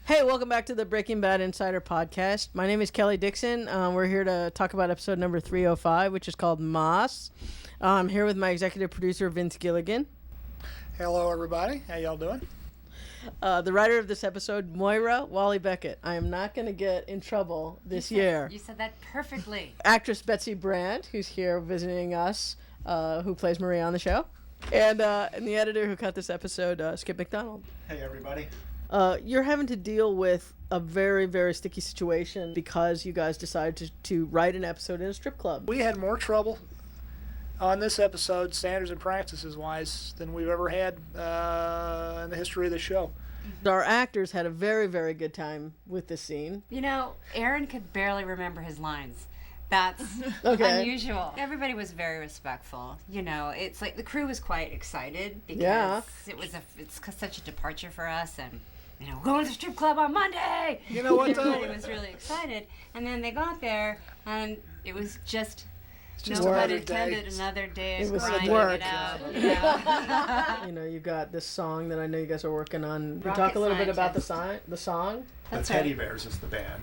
Hey, welcome back to the Breaking Bad Insider Podcast. My name is Kelly Dixon. We're here to talk about episode number 305, which is called Moss. I'm here with my executive producer, Vince Gilligan. Hello, everybody. How y'all doing? The writer of this episode, Moira Wally Beckett. I am not going to get in trouble this year. You said that perfectly. Actress Betsy Brandt, who's here visiting us, who plays Maria on the show. And the editor who cut this episode, Skip McDonald. Hey, everybody. You're having to deal with a very, very sticky situation because you guys decided to write an episode in a strip club. We had more trouble on this episode, standards and practices wise, than we've ever had in the history of the show. Our actors had a very, very good time with this scene. You know, Aaron could barely remember his lines. That's Okay. unusual. Everybody was very respectful. You know, it's like the crew was quite excited because Yeah. it's such a departure for us, and you know, we're going to the strip club on Monday. You know what, though? Everybody was really excited, and then they got there, and it was just. just no pun another intended, day. another day It of was grinding work. it out. You know? You know, you got this song that I know you guys are working on. Rocket Talk a little bit about the Scientist. song. That's the Teddy right. Bears is the band.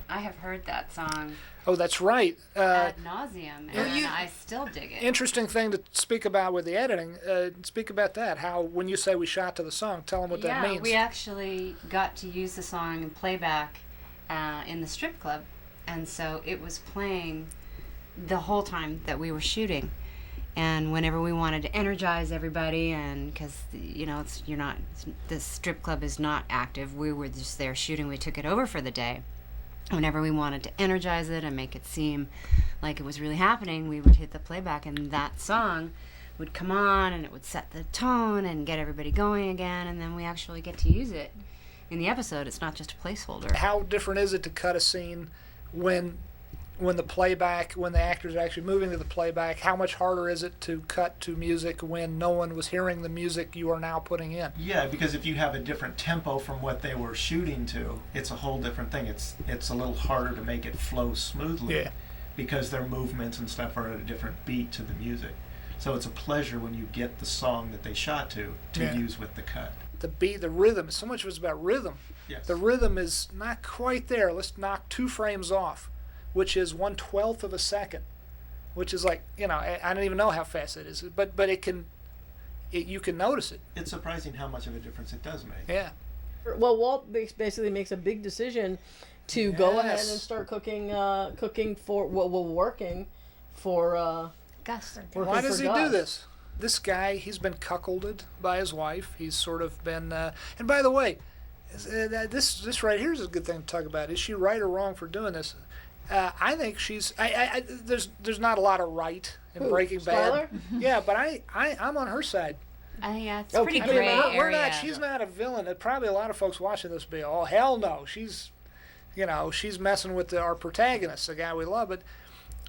I have heard that song Oh, that's right. ad nauseum, and you- I still dig it. Interesting thing to speak about with the editing. Speak about that. How, when you say we shot to the song, tell them what that means. We actually got to use the song in playback in the strip club, and so it was playing the whole time that we were shooting. And whenever we wanted to energize everybody, and because you know the strip club is not active, we were just there shooting. We took it over for the day. Whenever we wanted to energize it and make it seem like it was really happening, we would hit the playback, and that song would come on, and it would set the tone and get everybody going again, and then we actually get to use it in the episode. It's not just a placeholder. How different is it to cut a scene when the actors are actually moving to the playback? How much harder is it to cut to music when no one was hearing the music you are now putting in? Yeah, because if you have a different tempo from what they were shooting to, it's a whole different thing. It's a little harder to make it flow smoothly. Yeah. Because their movements and stuff are at a different beat to the music. So it's a pleasure when you get the song that they shot to Yeah. use with the cut. The beat, the rhythm, so much of it's about rhythm. Yes. The rhythm is not quite there. Let's knock 2 frames off, which is 1/12 of a second, which is like, you know, I don't even know how fast it is, but you can notice it. It's surprising how much of a difference it does make. Yeah. Well, Walt basically makes a big decision to go ahead Yes. and start working for Gus. working Why does for he Gus. do this? This guy, he's been cuckolded by his wife. He's sort of been, and by the way, this right here is a good thing to talk about. Is she right or wrong for doing this? I think she's. There's not a lot of right in Who, Breaking Bad. Skyler? Yeah, but I'm on her side. Yeah, it's Oh, pretty keep it gray out. area. We're not. She's not a villain. Probably a lot of folks watching this be, oh hell no, she's messing with our protagonist, the guy we love. But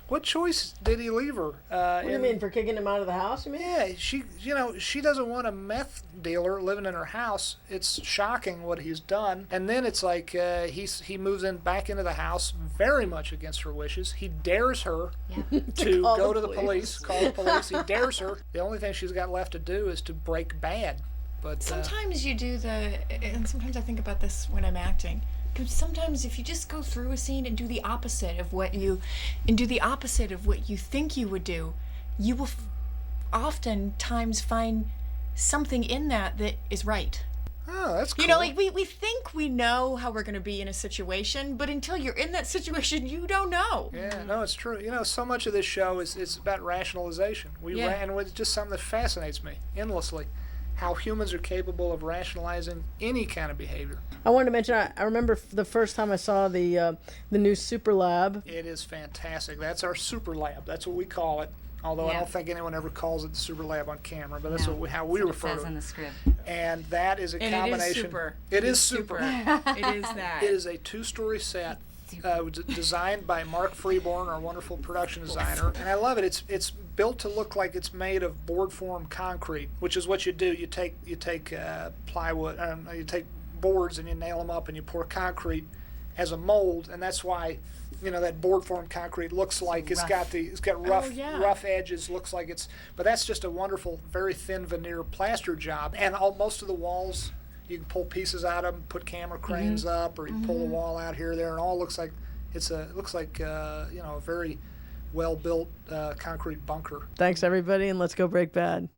what choice did he leave her? What do you mean, for kicking him out of the house, you mean? Yeah, she doesn't want a meth dealer living in her house. It's shocking what he's done. And then it's like he moves back into the house very much against her wishes. He dares her Yeah. to call go the to the police. police, call the police. He dares her. The only thing she's got left to do is to break bad. But Sometimes you do and sometimes I think about this when I'm acting. Because sometimes if you just go through a scene and do the opposite of what you think you would do, you will oftentimes find something in that is right. oh, that's cool. You know, like we think we know how we're going to be in a situation, but until you're in that situation, you don't know. Yeah, no, it's true. You know, so much of this show is about rationalization. Yeah. And it's just something that fascinates me endlessly. How humans are capable of rationalizing any kind of behavior. I wanted to mention, I remember the first time I saw the new Super Lab. It is fantastic. That's our super lab. That's what we call it. Although I Yeah. don't think anyone ever calls it the super lab on camera, but that's No, how we That's what refer it says to in it. the script. And that is a And combination. it is super. It is It's super. It is that. It is a 2-story set. Designed by Mark Freeborn, our wonderful production designer, and I love it. It's built to look like it's made of board form concrete, which is what you do. You take plywood, you take boards and you nail them up, and you pour concrete as a mold, and that's why that board form concrete looks like it's got rough Oh, yeah. rough edges. Looks like it's, but that's just a wonderful, very thin veneer plaster job, and most of the walls. you can pull pieces out of them, put camera cranes up, or you pull the wall out here, there, and all looks like it looks like a very well built concrete bunker. Thanks everybody, and let's go break bad.